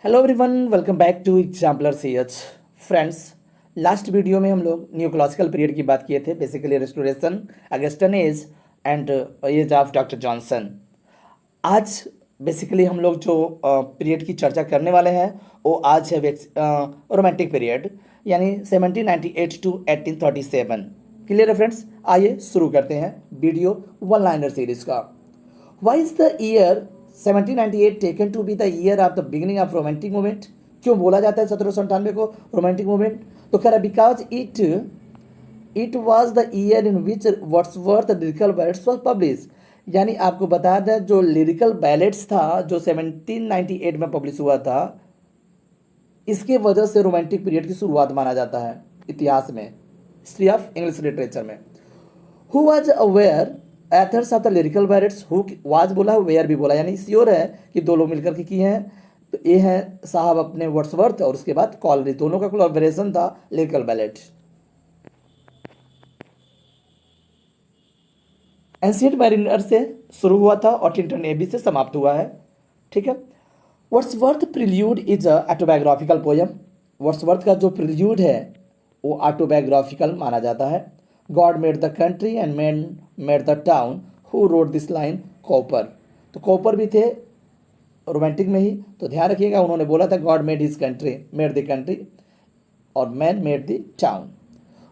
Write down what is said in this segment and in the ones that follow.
Hello everyone, welcome back to exemplar CH. Friends, last video में हम लोग new classical period की बात किए थे, basically restoration, Augustan age and age of doctor Johnson. आज बेसिकली हम लोग जो पीरियड की चर्चा करने वाले हैं वो आज है रोमांटिक पीरियड, यानी 1798 टू 1837। क्लियर है फ्रेंड्स? आइए शुरू करते हैं वीडियो वन लाइनर सीरीज का। Why is the year 1798 taken to be the year of the beginning of romantic movement? क्यों बोला जाता है 1798 को रोमांटिक मूवमेंट? तो कह रहा because it was the year in which Wordsworth lyrical ballads was publish. यानी आपको बता दें, जो लिरिकल बैलेट्स था जो 1798 में पब्लिश हुआ था, इसके वजह से रोमांटिक पीरियड की शुरुआत माना जाता है इतिहास में, हिस्ट्री ऑफ इंग्लिश लिटरेचर में। Who was aware authors of the lyrical ballads? Who was बोला, वेयर भी बोला, यानी श्योर है कि दो लोग मिलकर के किए हैं। तो ये है साहब अपने वर्ड्सवर्थ और उसके बाद कॉलरी, दोनों का कोलैबोरेशन था लिरिकल बैलेट। एंशिएंट मैरिनर से शुरू हुआ था और टिंटन एबी से समाप्त हुआ है। ठीक है। Wordsworth prelude is a autobiographical poem. Wordsworth का जो प्रिल्यूड है वो ऑटोबायोग्राफिकल माना जाता है। God made the country and man made the town, who wrote this line? Copper. तो कॉपर भी थे रोमांटिक में ही, तो ध्यान रखिएगा, उन्होंने बोला था God made his country, made the country, और man made the town.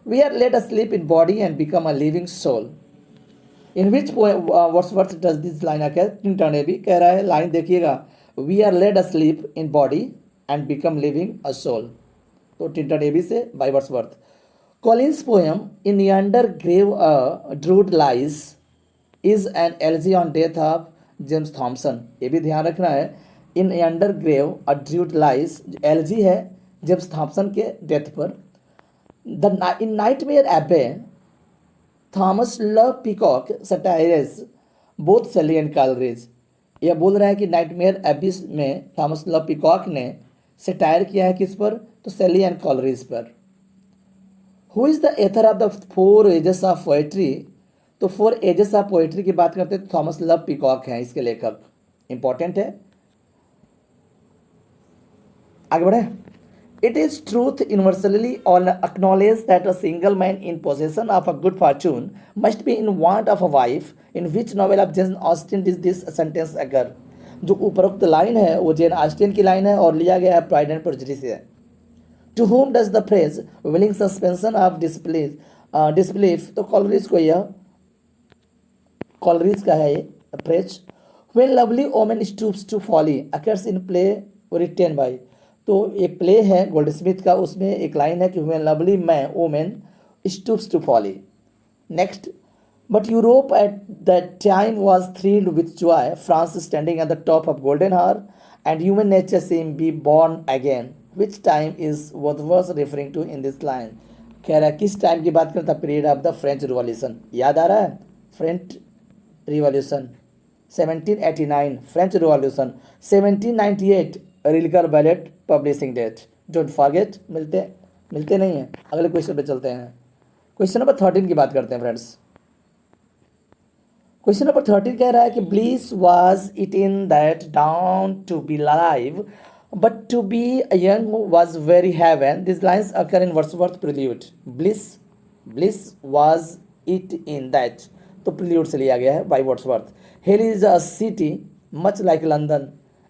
We are laid asleep in body and become a living soul. In which Wordsworth does this line occur? Tintern Abbey कह रहा है, line देखिएगा, we are laid asleep in body and become living a soul. तो Tintern Abbey से by Wordsworth. Collins's poem In Yonder Grave a Druid Lies is an elegy on death of James Thomson. ये भी ध्यान रखना है, in yonder grave a druid lies elegy है James Thomson के death पर। इन Nightmare Abbey Thomas Love Peacock satires both Shelley and Coleridge. यह बोल रहा है कि नाइटमेयर एबिस में थॉमस लव पीकॉक ने सटायर किया है किस पर? तो सेली एंड कॉलरिज पर। Who is the author of the four ages of poetry? तो फोर एजेस ऑफ पोएट्री की बात करते हैं तो थॉमस लव पीकॉक हैं इसके लेखक। इंपॉर्टेंट है, आगे बढ़े। It is truth universally on acknowledge that a single man in possession of a good Fortune must be in want of a wife. In which novel of Jane Austen डिज this sentence अगर? जो उपरोक्त line है वो Jane Austen की line है और लिया गया है प्राइड एंड प्रेजुडिस से। To whom does the phrase willing suspension of disbelief? तो कॉलरिज को, यह कॉलरिज का है ये phrase. When lovely woman stoops to folly occurs in play written by। तो एक प्ले है गोल्डस्मिथ का, उसमें एक लाइन है कि when lovely woman stoops to folly। Next, but Europe at that time was thrilled with joy, France standing at the top of golden hour, and human nature seemed be born again। Which time is Wordsworth referring to in this line? कह रहा है किस time की बात करता? Period of the French Revolution. याद आ रहा है? French Revolution 1789, French Revolution 1798, lyrical ballad publishing date. Don't forget. मिलते नहीं हैं। अगले क्वेश्चन पे चलते हैं। क्वेश्चन नंबर 13 की बात करते हैं फ्रेंड्स। क्वेश्चन नंबर 13 कह रहा है कि bliss was it in that dawn to be alive but to be young was very heaven। These lines occur in Wordsworth prelude। bliss was it in that, तो prelude से लिया गया है by Wordsworth। hell is a city much like London।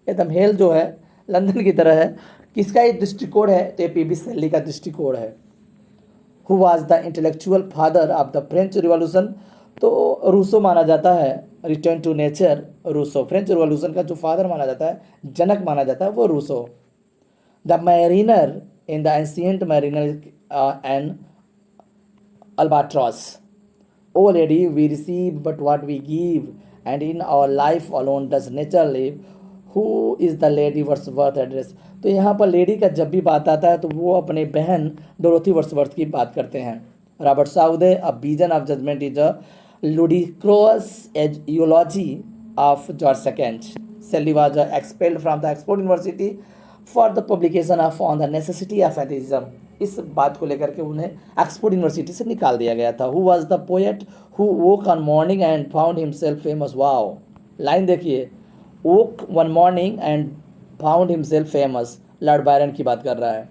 एकदम hello जो है London की तरह है। किसका ये दृष्टिकोण है? तो ये पीबी शेली का दृष्टिकोण है। Who was the intellectual father of the French revolution? तो रूसो माना जाता है। Return to nature, Rousseau. French revolution का जो फादर माना जाता है, जनक माना जाता है, वो Rousseau. The mariner in the ancient mariner and albatross. O lady we receive but what we give and in our life alone does nature live. Who is the lady Wordsworth address? तो यहाँ पर lady का जब भी बात आता है तो वो अपने बहन डोरोथी वर्ड्सवर्थ की बात करते हैं। Robert Southey, a vision of judgment is a ludicrous eulogy of George II। Shelley was expelled from the Oxford University for the publication of On the Necessity of Atheism। इस बात को लेकर के उन्हें ऑक्सफोर्ड यूनिवर्सिटी से निकाल दिया गया था। Who was the poet who woke one morning and found himself famous? Wow, line देखिए, woke one morning and found himself famous, Lord Byron की बात कर रहा है।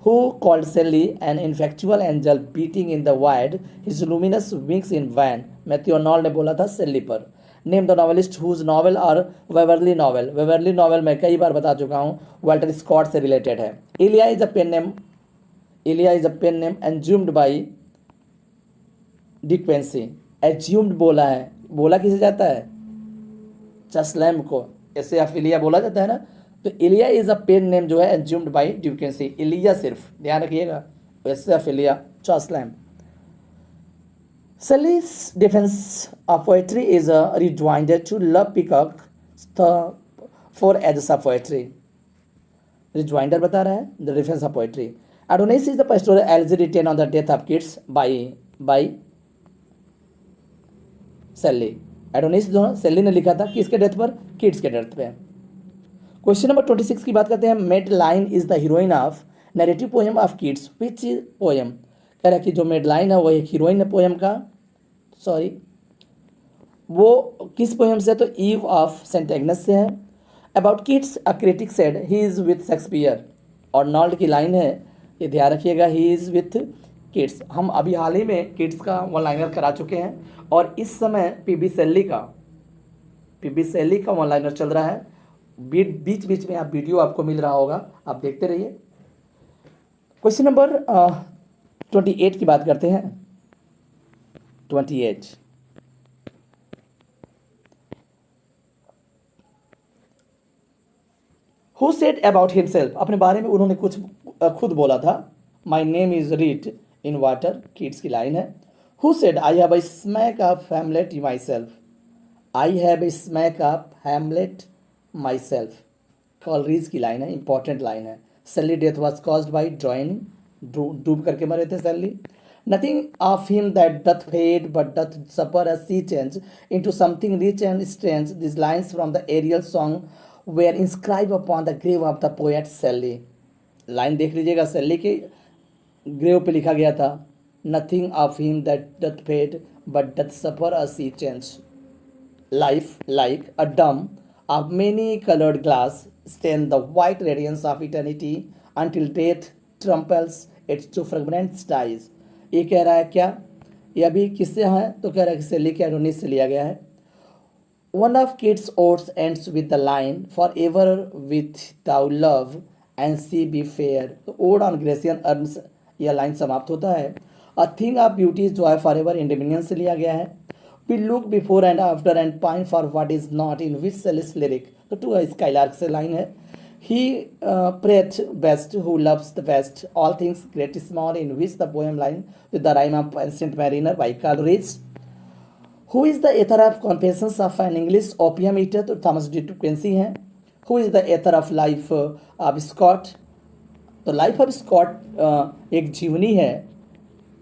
Who called Shelley an ineffectual angel beating in the void his luminous wings in vain, Matthew Arnold ने बोला था Shelley पर। Name the novelist whose novel are Waverley novel, Waverley novel मैं कई बार बता चुका हूँ, वाल्टर स्कॉट से रिलेटेड है। Elia is a pen name, Elia is a pen name assumed by De Quincey, assumed बोला है, बोला किसे जाता है, चस्लैम को, ऐसे अफिलिया बोला जाता है ना। तो इलिया इज अ पेन नेम जो है एज्यूम्ड बाई डिक्वेंसी, इलिया सिर्फ ध्यान रखिएगा, वैसे अफिलिया चस्लैम। Shelley's defense of poetry is a rejoinder to Love Peacock, the four edges of poetry. Rejoinder बता रहा है the defense of poetry. Adonis is the pastoral elegy written on the death of kids by Shelley. Adonis जो सेली ने लिखा था किसके death पर, किड्स के डेथ पे। क्वेश्चन नंबर 26 की बात करते हैं। Medline is the heroine of narrative poem of kids which poem, कह रहा है कि जो मेडलाइन है वो एक हीरोइन है पोएम का, सॉरी वो किस पोएम से, तो ईव ऑफ सेंट एग्नेस से है। About kids a critic said he is with Shakespeare, और नॉल्ड की लाइन है, ये ध्यान रखिएगा, ही इज़ विथ किड्स। हम अभी हाल ही में किड्स का वन लाइनर करा चुके हैं, और इस समय पीबी शेल्ली का वन लाइनर चल रहा है। बीच बीच में आप वीडियो आपको मिल रहा होगा, आप देखते रहिए। क्वेश्चन नंबर 28 की बात करते हैं। 28 हु सेड अबाउट हिमसेल्फ, अपने बारे में उन्होंने कुछ खुद बोला था। My name is read in water, Keats की लाइन है। Who said I have a smack of Hamlet myself, I have a smack of Hamlet myself, Coleridge की लाइन है, इंपॉर्टेंट लाइन है। Shelley death was caused by drowning, डूब करके मरे थे Shelley. Nothing of him that doth fade but doth suffer a sea change into something rich and strange, this lines from the Ariel song were inscribed upon the grave of the poet Shelley. Line देख लीजिएगा, Shelley के grave पे लिखा गया था, nothing of him that doth fade but doth suffer a sea change, life like a dome of many colored glass stain the white radiance of eternity until death tramples its to fragments dies। ये कह रहा है क्या, ये अभी किससे है, तो कह रहा है कि सेली के एडोनिस से लिया गया है। One of Keats' odes ends with the line forever with thou love and she be fair। तो ओड ऑन ग्रेसियन अर्न्स यह लाइन समाप्त होता है। A thing of beauty is joy forever इंडिमिनियन से लिया गया है। We look before and after and pine for what is not in which Shelley's lyric, तो टू स्काईलार्क से लाइन है। He prayeth best who loves the best all things great small in which the poem line with the rhyme of ancient mariner by Coleridge। Who is the author of Confessions of an English opium eater, तो Thomas De Quincey हैं। Who is the author of Life of Scott, तो life of Scott एक जीवनी है,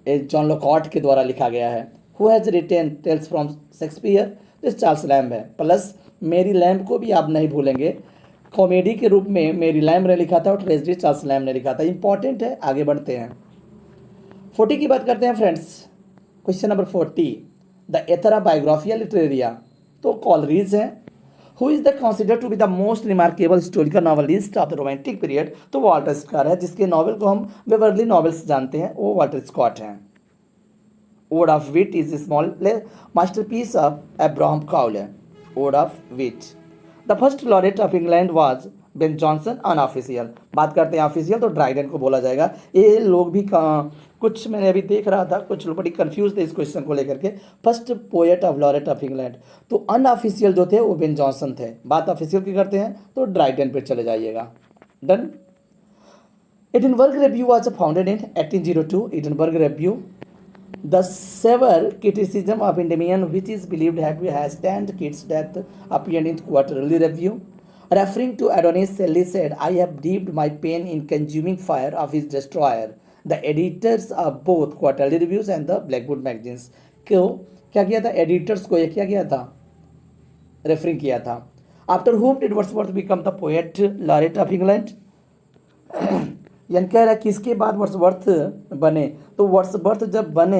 John Lockhart के द्वारा लिखा गया है। Who has written tales from Shakespeare, तो चार्ल्स लैम्ब है। प्लस मेरी लैम्ब को भी आप नहीं भूलेंगे, कॉमेडी के रूप में मेरी लैम्ब ने लिखा था और ट्रेजेडी चार्ल्स लैम्ब ने लिखा था, इंपॉर्टेंट है। आगे बढ़ते हैं, 40 की बात करते हैं friends. Question number 40, the author of Biographia Literaria, तो कॉलरीज हैं। Who is the consider to be the most remarkable historical novelist of the romantic period, तो वाल्टर स्कॉट है, जिसके नॉवल को हम वेवरली नॉवेल्स जानते हैं, वो वाल्टर स्कॉट हैं। Ode of Wit is a small masterpiece of Abraham Cowley। Ode of Wit। The first laureate of England was Ben Jonson, unofficial। बात करते हैं ऑफिशियल, तो ड्राइडन को बोला जाएगा। ये लोग भी कुछ मैंने अभी देख रहा था, कुछ लोग बड़ी कंफ्यूज थे इस क्वेश्चन को लेकर के। First poet of laureate of England, तो अनऑफिशियल जो थे वो बेन जॉनसन थे। बात ऑफिशियल की करते हैं तो ड्राइडन पे चले जाइएगा। Done. Edinburgh review was founded in 1802। Edinburgh review the severe criticism of Endymion, which is believed has stand Keats' death, appeared in Quarterly Review. Referring to Adonis, Shelley said, I have dipped my pen in consuming fire of his destroyer। The editors of both Quarterly Reviews and the Blackwood magazines को क्या किया था, editors को ये क्या किया था, referring किया था। After whom did Wordsworth become the poet laureate of England? यानी कह रहा है किसके बाद वर्ड्सवर्थ बने, तो वर्ड्सवर्थ जब बने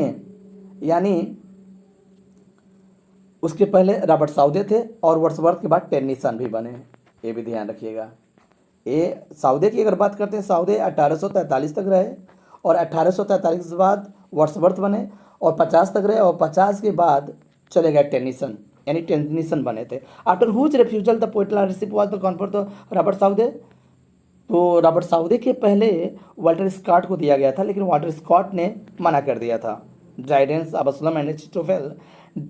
यानी उसके पहले रॉबर्ट साउदे थे, और वर्ड्सवर्थ के बाद टेनिसन भी बने, ये भी ध्यान रखिएगा। ये साउदे की अगर बात करते हैं, साउदे 1843 तक रहे और 1843 के बाद वर्ड्सवर्थ बने और 50 तक रहे और 50 के बाद चले गए टेनिसन, यानी टेनिसन बने थे। After whose refusal the poet laureateship was the conferred the Robert Southey. तो रॉबर्ट साउदे के पहले वाल्टर स्कॉट को दिया गया था, लेकिन वाल्टर स्कॉट ने मना कर दिया था। ड्राइडेंस, अबसलम and अचिटोफेल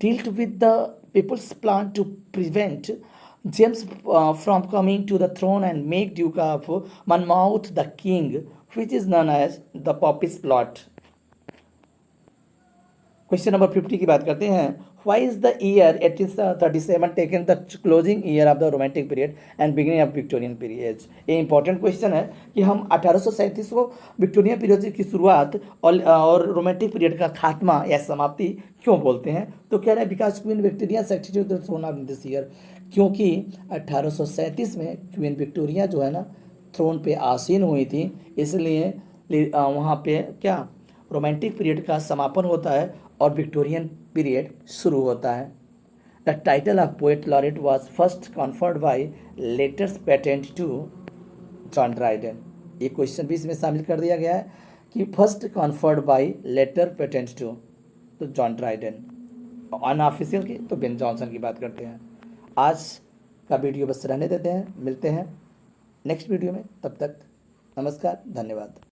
dealt with the people's plan to prevent James from coming to the throne and make Duke of Monmouth the king, which is known as the Popish plot. Question number 50 की बात करते हैं। Why is the year 1837 taken the closing year of the romantic period and beginning of Victorian period. ये important question है कि हम 1837 को Victorian period की शुरुआत और रोमांटिक पीरियड का खात्मा या समाप्ति क्यों बोलते हैं। तो कह रहे हैं because Queen Victoria succeeded the throne of this year, क्योंकि 1837 में क्वीन विक्टोरिया जो है ना थ्रोन पे आसीन हुई थी, इसलिए वहाँ पे क्या रोमांटिक पीरियड का समापन होता है और विक्टोरियन पीरियड शुरू होता है। The title of poet laureate was first conferred by letters patent to John Dryden. ये क्वेश्चन भी इसमें शामिल कर दिया गया है कि first conferred by letter patent to तो जॉन ड्राइडन। अनऑफिशियल की तो बेन जॉनसन की बात करते हैं। आज का वीडियो बस रहने देते हैं, मिलते हैं नेक्स्ट वीडियो में, तब तक नमस्कार, धन्यवाद।